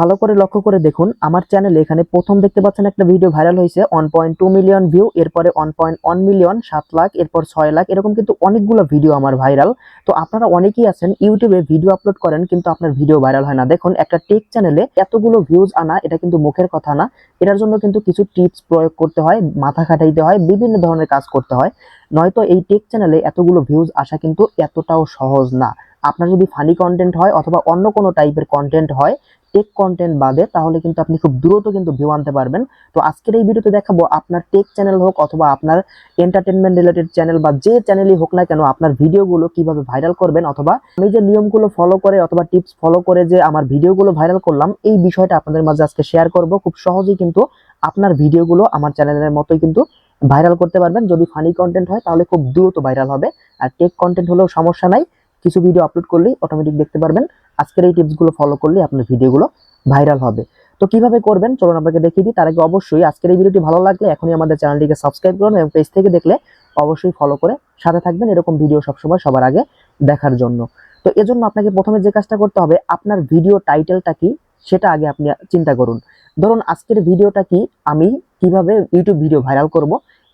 ভালো করে লক্ষ্য করে দেখুন আমার চ্যানেলে এখানে প্রথম দেখতে পাচ্ছেন একটা ভিডিও ভাইরাল হয়েছে 1.2 মিলিয়ন ভিউ, এরপরে 1.1 মিলিয়ন, 7 লাখ, এরপর 6 লাখ, এরকম কিন্তু অনেকগুলো ভিডিও আমার ভাইরাল। তো আপনারা অনেকেই আছেন ইউটিউবে ভিডিও আপলোড করেন কিন্তু আপনার ভিডিও ভাইরাল হয় না। দেখুন একটা টেক চ্যানেলে এতগুলো ভিউজ আনা এটা কিন্তু মুখের কথা না, এটার জন্য কিন্তু কিছু টিপস প্রয়োগ করতে হয়, মাথা খাটাইতে হয়, বিভিন্ন ধরনের কাজ করতে হয়, নয়তো এই টেক চ্যানেলে এতগুলো ভিউজ আসা কিন্তু এতটাও সহজ না। আপনার যদি ফানি কন্টেন্ট হয় অথবা অন্য কোনো টাইপের কন্টেন্ট হয় টেক কন্টেন্ট বাদে, তাহলে কিন্তু আপনি খুব দ্রুত কিন্তু ভিউ আনতে পারবেন। তো আজকের এই ভিডিওতে দেখাবো আপনার টেক চ্যানেল হোক অথবা আপনার এন্টারটেনমেন্ট রিলেটেড চ্যানেল বা যে চ্যানেলই হোক না কেন আপনার ভিডিওগুলো কিভাবে ভাইরাল করবেন, অথবা আমি যে নিয়মগুলো ফলো করে অথবা টিপস ফলো করে যে আমার ভিডিওগুলো ভাইরাল করলাম এই বিষয়টা আপনাদের মাঝে আজকে শেয়ার করব। খুব সহজেই কিন্তু আপনার ভিডিওগুলো আমার চ্যানেলের মতোই কিন্তু ভাইরাল করতে পারবেন। যদি ফানি কন্টেন্ট হয় তাহলে খুব দ্রুত ভাইরাল হবে, আর টেক কন্টেন্ট হলেও সমস্যা নাই, কিছু ভিডিও আপলোড করলেই অটোমেটিক দেখতে পারবেন। আজকের এই টিপসগুলো ফলো করলে আপনার ভিডিওগুলো ভাইরাল হবে। তো কিভাবে করবেন চলুন আপনাকে দেখিয়ে দিই। তার আগে অবশ্যই আজকের এই ভিডিওটি ভালো লাগলে এখনই আমাদের চ্যানেলটিকে সাবস্ক্রাইব করুন এবং পেজ থেকে দেখলে অবশ্যই ফলো করে সাথে থাকবেন এরকম ভিডিও সবসময় সবার আগে দেখার জন্য। তো এজন্য আপনাকে প্রথমে যে কাজটা করতে হবে, আপনার ভিডিও টাইটেলটা কি সেটা আগে আপনি চিন্তা করুন। ধরুন আজকের ভিডিওটা কি, আমি কিভাবে ইউটিউব ভিডিও ভাইরাল করব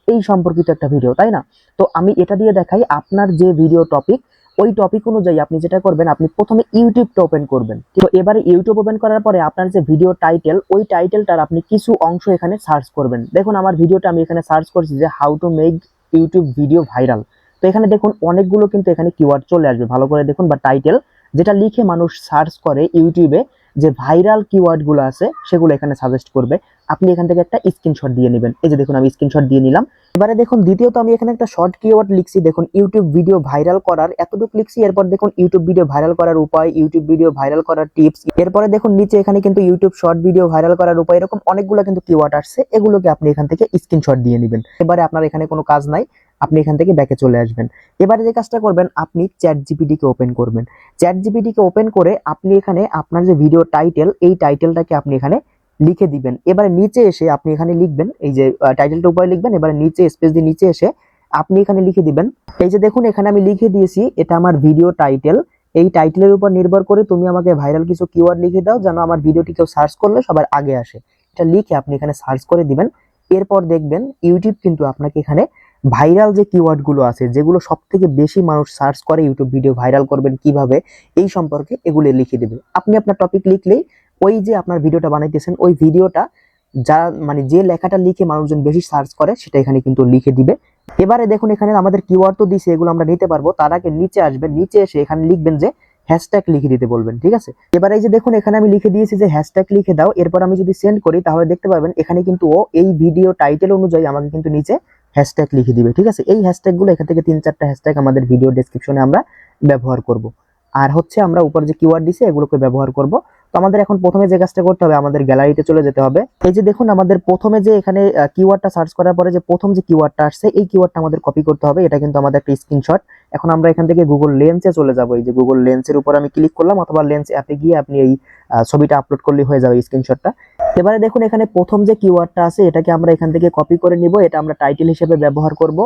এই সম্পর্কিত একটা ভিডিও, তাই না? তো আমি এটা দিয়ে দেখাই আপনার যে ভিডিও টপিক, ওই টপিক অনুযায়ী আপনি যেটা করবেন, আপনি প্রথমে ইউটিউবটা ওপেন করবেন। তো এবারে ইউটিউব ওপেন করার পরে আপনার যে ভিডিও টাইটেল, ওই টাইটেলটার আপনি কিছু অংশ এখানে সার্চ করবেন। দেখুন আমার ভিডিওটা আমি এখানে সার্চ করছি যে how to make YouTube video viral. তো এখানে দেখুন অনেকগুলো কিন্তু এখানে কিওয়ার্ড চলে আসবে, ভালো করে দেখুন, বা টাইটেল যেটা লিখে মানুষ সার্চ করে ইউটিউবে, যে ভাইরাল কিওয়ার্ড গুলো আছে সেগুলো এখানে সাজেস্ট করবে। আপনি এখান থেকে একটা স্ক্রিনশট দিয়ে নেবেন। এই যে দেখুন আমি স্ক্রিনশট দিয়ে নিলাম। এবারে দেখুন দ্বিতীয়ত আমি এখানে একটা শর্ট কিওয়ার্ড লিখছি, দেখুন ইউটিউব ভিডিও ভাইরাল করার এতটুকু লিখছি। এরপর দেখুন ইউটিউব ভিডিও ভাইরাল করার উপায়, ইউটিউব ভিডিও ভাইরাল করার টিপস। এরপরে দেখুন নিচে এখানে কিন্তু ইউটিউব শর্ট ভিডিও ভাইরাল করার উপায়, এরকম অনেকগুলো কিন্তু কিওয়ার্ড আসছে, এগুলোকে আপনি এখান থেকে স্ক্রিনশট দিয়ে নেবেন। এবারে আপনার এখানে কোনো কাজ নাই, আপনি এখান থেকে ব্যাকে চলে আসবেন। এবারে যে কাজটা করবেন, আপনি চ্যাট জিপিটি কে ওপেন করবেন। চ্যাট জিপিটি কে ওপেন করে আপনি এখানে আপনার যে ভিডিও টাইটেল, এই টাইটেলটাকে আপনি এখানে লিখে দিবেন। এবারে নিচে এসে আপনি এখানে লিখবেন, এই যে টাইটেলটা উপরে লিখবেন, এবারে নিচে স্পেস দিয়ে নিচে এসে আপনি এখানে লিখে দিবেন। এই যে দেখুন এখানে আমি লিখে দিয়েছি এটা আমার ভিডিও টাইটেল। এই টাইটেলের উপর নির্ভর করে তুমি আমাকে ভাইরাল কিছু কিওয়ার্ড লিখে দাও যেন আমার ভিডিওটি কেউ সার্চ করলে সবার আগে আসে। এটা লিখে আপনি এখানে সার্চ করে দিবেন। এরপর দেখবেন ইউটিউব কিন্তু আপনাকে এখানে ভাইরাল যে কিওয়ার্ড গুলো আছে, যেগুলো সব থেকে বেশি মানুষ সার্চ করে ইউটিউব ভিডিও ভাইরাল করবেন কিভাবে এই সম্পর্কে, এগুলো লিখে দেবে। আপনি আপনার টপিক লিখলেই ওই যে আপনার ভিডিওটা বানাইতেছেন ওই ভিডিওটা যা মানে যে লেখাটা লিখে মানুষজন বেশি সার্চ করে সেটা এখানে কিন্তু লিখে দিবে। এবারে দেখুন এখানে আমাদের কিওয়ার্ড তো দিছে, এগুলো আমরা নিতে পারবো। তার আগে নিচে আসবেন, নিচে এসে এখানে লিখবেন যে হ্যাশট্যাগ লিখে দিতে বলবেন, ঠিক আছে? এবার এই যে দেখুন এখানে আমি লিখে দিয়েছি যে হ্যাশট্যাগ লিখে দাও। এরপর আমি যদি সেন্ড করি তাহলে দেখতে পাবেন এখানে কিন্তু ও এই ভিডিও টাইটেল অনুযায়ী আমাকে কিন্তু নিচে হ্যাশট্যাগ লিখে দিবে, ঠিক আছে? এই হ্যাশট্যাগ গুলো এখান থেকে 3-4টা হ্যাশট্যাগ আমাদের ভিডিও ডেসক্রিপশনে আমরা ব্যবহার করব। আর হচ্ছে আমরা উপর যে কিওয়ার্ড দিছি এগুলোকে ব্যবহার করব। তো আমাদের এখন প্রথমে যে কাজটা করতে হবে, আমাদের গ্যালারিতে চলে যেতে হবে। এই যে দেখুন আমাদের প্রথমে যে এখানে কিওয়ার্ডটা সার্চ করার পরে যে প্রথম যে কিওয়ার্ডটা আসছে এই কিওয়ার্ডটা আমাদের কপি করতে হবে। এটা কিন্তু আমাদের একটা স্ক্রিনশট। এখন আমরা এখান থেকে গুগল লেন্সে চলে যাব। এই যে গুগল লেন্সের উপর আমি ক্লিক করলাম, অথবা লেন্স অ্যাপে গিয়ে আপনি এই ছবিটা আপলোড করলেই হয়ে যাবে স্ক্রিনশটটা। এবারে দেখুন এখানে প্রথম যে কিওয়ার্ডটা আছে এটাকে আমরা এখান থেকে কপি করে নিব, এটা আমরা টাইটেল হিসেবে ব্যবহার করব।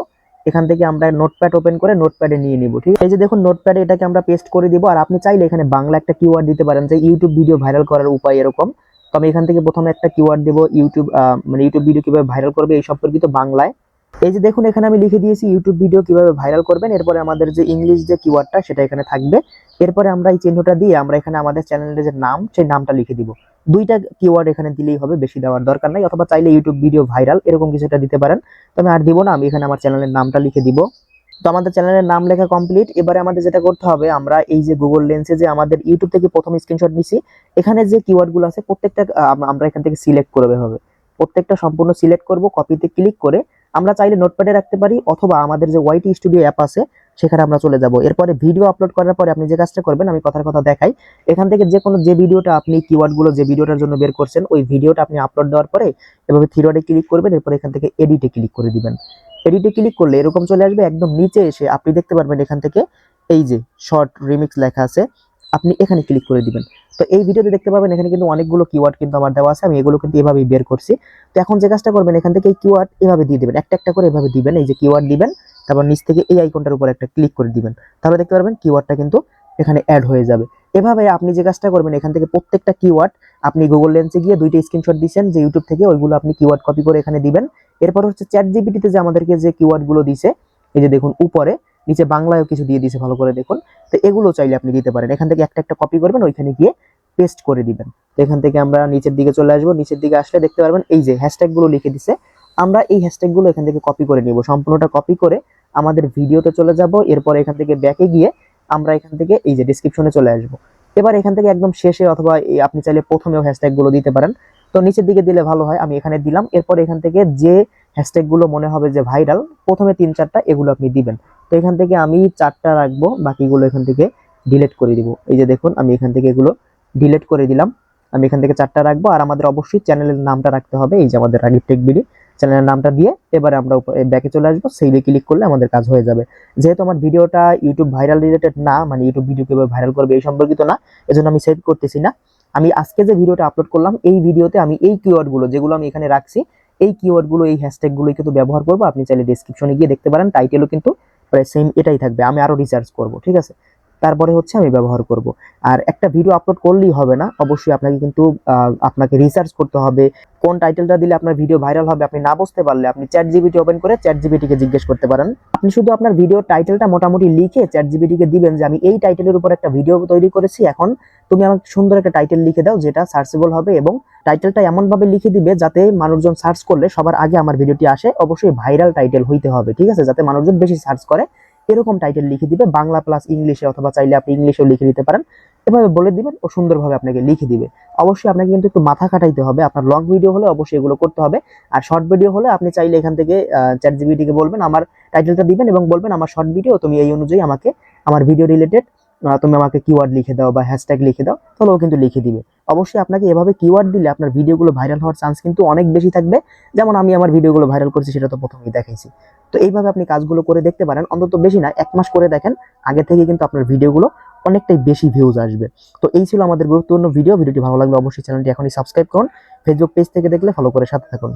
এখান থেকে আমরা নোটপ্যাড ওপেন করে নোটপ্যাডে নিয়ে নিব, ঠিক আছে? এই যে দেখুন নোটপ্যাডে এটাকে আমরা পেস্ট করে দিব। আর আপনি চাইলে এখানে বাংলা একটা কিওয়ার্ড দিতে পারেন যে ইউটিউব ভিডিও ভাইরাল করার উপায়, এরকম। তো আমি এখান থেকে প্রথমে একটা কিওয়ার্ড দেব, ইউটিউব মানে ইউটিউব ভিডিও কিভাবে ভাইরাল করবে এই সম্পর্কিত বাংলায়। এই যে দেখুন এখানে আমি লিখে দিয়েছি ইউটিউব ভিডিও কিভাবে ভাইরাল করবেন। এরপরে আমাদের যে ইংলিশ যে কিওয়ার্ডটা সেটা এখানে থাকবে। এরপরে আমরা এই চিহ্নটা দিয়ে আমরা এখানে আমাদের চ্যানেলের যে নাম সেই নামটা লিখে দিব। দুইটা কিওয়ার্ড এখানে দিলেই হবে, বেশি দেওয়ার দরকার নাই। অথবা চাইলে ইউটিউব ভিডিও ভাইরাল এরকম কিছুটা দিতে পারেন। তো আমি আর দিব না, আমি এখানে আমার চ্যানেলের নামটা লিখে দিব। তো আমাদের চ্যানেলের নাম লেখা কমপ্লিট। এবারে আমাদের যেটা করতে হবে, আমরা এই যে গুগল লেন্সে যে আমাদের ইউটিউব থেকে প্রথম স্ক্রিনশট নিছি, এখানে যে কিওয়ার্ড গুলো আছে প্রত্যেকটা আমরা এখান থেকে সিলেক্ট করবে হবে। প্রত্যেকটা সম্পূর্ণ সিলেক্ট করব, কপিতে ক্লিক করে আমরা চাইলে নোটপ্যাডে রাখতে পারি, অথবা আমাদের যে ওয়াইটি স্টুডিও অ্যাপ আছে সেখানে আমরা চলে যাব। এরপরে ভিডিও আপলোড করার পরে আপনি যে কাজটা করবেন আমি কথার কথা দেখাই। এখান থেকে যে কোনো যে ভিডিওটা আপনি কিওয়ার্ড গুলো যে ভিডিওটার জন্য বের করছেন ওই ভিডিওটা আপনি আপলোড দেওয়ার পরে এভাবে থ্রি ডটে ক্লিক করবেন। এরপর এখান থেকে এডিটে ক্লিক করে দিবেন। এডিটে ক্লিক করলে এরকম চলে আসবে। একদম নিচে এসে আপনি দেখতে পারবেন এখান থেকে এই যে শর্ট রিমিক্স লেখা আছে, আপনি এখানে ক্লিক করে দিবেন। তো এই ভিডিওতে দেখতে পাবেন এখানে কিন্তু অনেকগুলো কিওয়ার্ড কিন্তু আমার দেওয়া আছে, আমি এগুলো কিন্তু এভাবেই বের করছি। তো এখন যে কাজটা করবেন এখান থেকে এই কিওয়ার্ড এভাবে দিয়ে দিবেন, একটা একটা করে এভাবে দিবেন। এই যে কিওয়ার্ড দিবেন, তারপর নিচ থেকে এই আইকনটার উপর একটা ক্লিক করে দিবেন, তাহলে দেখতে পারবেন কিওয়ার্ডটা কিন্তু এখানে অ্যাড হয়ে যাবে। এভাবে আপনি যে কাজটা করবেন, এখান থেকে প্রত্যেকটা কিওয়ার্ড আপনি গুগল লেন্সে গিয়ে 2টা স্ক্রিনশট দিয়েছেন যে ইউটিউব থেকে, ওইগুলো আপনি কিওয়ার্ড কপি করে এখানে দিবেন। এরপর হচ্ছে চ্যাট জিপিটিতে যে আমাদেরকে যে কিওয়ার্ড গুলো দিছে, এই যে দেখুন উপরে নিচে বাংলায়ও কিছু দিয়ে দিছে, ভালো করে দেখুন। তো এগুলো চাইলে আপনি দিতে পারেন, এখান থেকে একটা একটা কপি করবেন, ওইখানে গিয়ে পেস্ট করে দিবেন। তো এখান থেকে আমরা নিচের দিকে চলে আসবো, নিচের দিকে আসলে দেখতে পারবেন এই যে হ্যাশট্যাগ গুলো লিখে দিছে। আমরা এই হ্যাশট্যাগ গুলো এখান থেকে কপি করে নিব, সম্পূর্ণটা কপি করে আমাদের ভিডিওতে চলে যাব। এরপর এখান থেকে ব্যাকে গিয়ে আমরা এখান থেকে এই যে ডেসক্রিপশনে চলে আসবো। এবার এখান থেকে একদম শেষে অথবা আপনি চাইলে প্রথমেও হ্যাশট্যাগ গুলো দিতে পারেন, তো নিচের দিকে দিলে ভালো হয়। আমি এখানে দিলাম। এরপর এখান থেকে যে হ্যাশট্যাগ গুলো মনে হবে যে ভাইরাল, প্রথমে 3-4টা এগুলো আপনি দিবেন। তো এখান থেকে আমি 4টা রাখবো, বাকিগুলো এখান থেকে ডিলিট করে দিব। এই যে দেখুন আমি এখান থেকে এগুলো ডিলিট করে দিলাম। আমি এখান থেকে 4টা রাখবো। আর আমাদের অবশ্যই চ্যানেলের নামটা রাখতে হবে, এই যে আমাদের রাগিব টেক বিডি চ্যানেলের নামটা দিয়ে এবারে আমরা ব্যাকে চলে আসবো, সেইলে ক্লিক করলে আমাদের কাজ হয়ে যাবে। যেহেতু আমার ভিডিওটা ইউটিউব ভাইরাল রিলেটেড না, মানে ইউটিউব ভিডিও কিভাবে ভাইরাল করবে এই সম্পর্কিত না, এজন্য আমি সেভ করতেছি না। আমি আজকে যে ভিডিওটা আপলোড করলাম, এই ভিডিওতে আমি এই কিওয়ার্ড গুলো যেগুলো আমি এখানে রাখছি, এই কিওয়ার্ড গুলো এই হ্যাশট্যাগ গুলো কিন্তু ব্যবহার করবো। আপনি চাইলে ডেসক্রিপশনে গিয়ে দেখতে পারেন, টাইটেলও কিন্তু প্রায় সেম এটাই থাকবে। আমি আরো রিসার্চ করব, ঠিক আছে, তারপরে হচ্ছে আমি ব্যবহার করব। আর একটা ভিডিও আপলোড করলেই হবে না, অবশ্যই আপনাকে কিন্তু আপনাকে রিসার্চ করতে হবে কোন টাইটেলটা দিলে আপনার ভিডিও ভাইরাল হবে। আপনি না বুঝতে পারলে আপনি চ্যাট জিপিটি ওপেন করে চ্যাট জিপিটিকে জিজ্ঞেস করতে পারেন। আপনি শুধু আপনার ভিডিওর টাইটেলটা মোটামুটি লিখে চ্যাট জিপিটিকে দিবেন যে আমি এই টাইটেলের উপর একটা ভিডিও তৈরি করেছি, এখন তুমি আমাকে সুন্দর একটা টাইটেল লিখে দাও যেটা সার্চেবল হবে, এবং টাইটেলটা এমন ভাবে লিখে দিবে যাতে মানুষজন সার্চ করলে সবার আগে আমার ভিডিওটি আসে। অবশ্যই ভাইরাল টাইটেল হইতে হবে, ঠিক আছে, যাতে মানুষজন বেশি সার্চ করে, এরকম টাইটেল লিখে দিবে, বাংলা প্লাস ইংলিশে, অথবা চাইলে আপনি ইংলিশেও লিখে দিতে পারেন। এভাবে বলে দিবেন, ও সুন্দরভাবে আপনাকে লিখে দিবে। অবশ্যই আপনাকে কিন্তু একটু মাথা খাটাইতে হবে। আপনার লং ভিডিও হলে অবশ্যই এগুলো করতে হবে, আর শর্ট ভিডিও হলে আপনি চাইলে এখান থেকে চ্যাট জিপিটিকে বলবেন আমার টাইটেলটা দিবেন, এবং বলবেন আমার শর্ট ভিডিও, তুমি এই অনুযায়ী আমাকে আমার ভিডিও রিলেটেড তুমি আমাকে কিওয়ার্ড লিখে দাও বা হ্যাশট্যাগ লিখে দাও, তাহলে ও কিন্তু লিখে দিবে। অবশ্যই আপনাকে এভাবে কিওয়ার্ড দিলে আপনার ভিডিওগুলো ভাইরাল হওয়ার চান্স কিন্তু অনেক বেশি থাকবে। যেমন আমি আমার ভিডিওগুলো ভাইরাল করছি, সেটা তো প্রথমেই দেখাইছি। তো এইভাবে আপনি কাজগুলো করে দেখতে পারেন, অন্তত বেশি না 1 মাস করে দেখেন, আগে থেকে কিন্তু আপনার ভিডিওগুলো অনেকটাই বেশি ভিউজ আসবে। তো এই ছিল আমাদের গুরুত্বপূর্ণ ভিডিও। ভিডিওটি ভালো লাগলে অবশ্যই চ্যানেলটি এখনই সাবস্ক্রাইব করুন। ফেসবুক পেজ থেকে দেখলে ফলো করে সাথে থাকুন।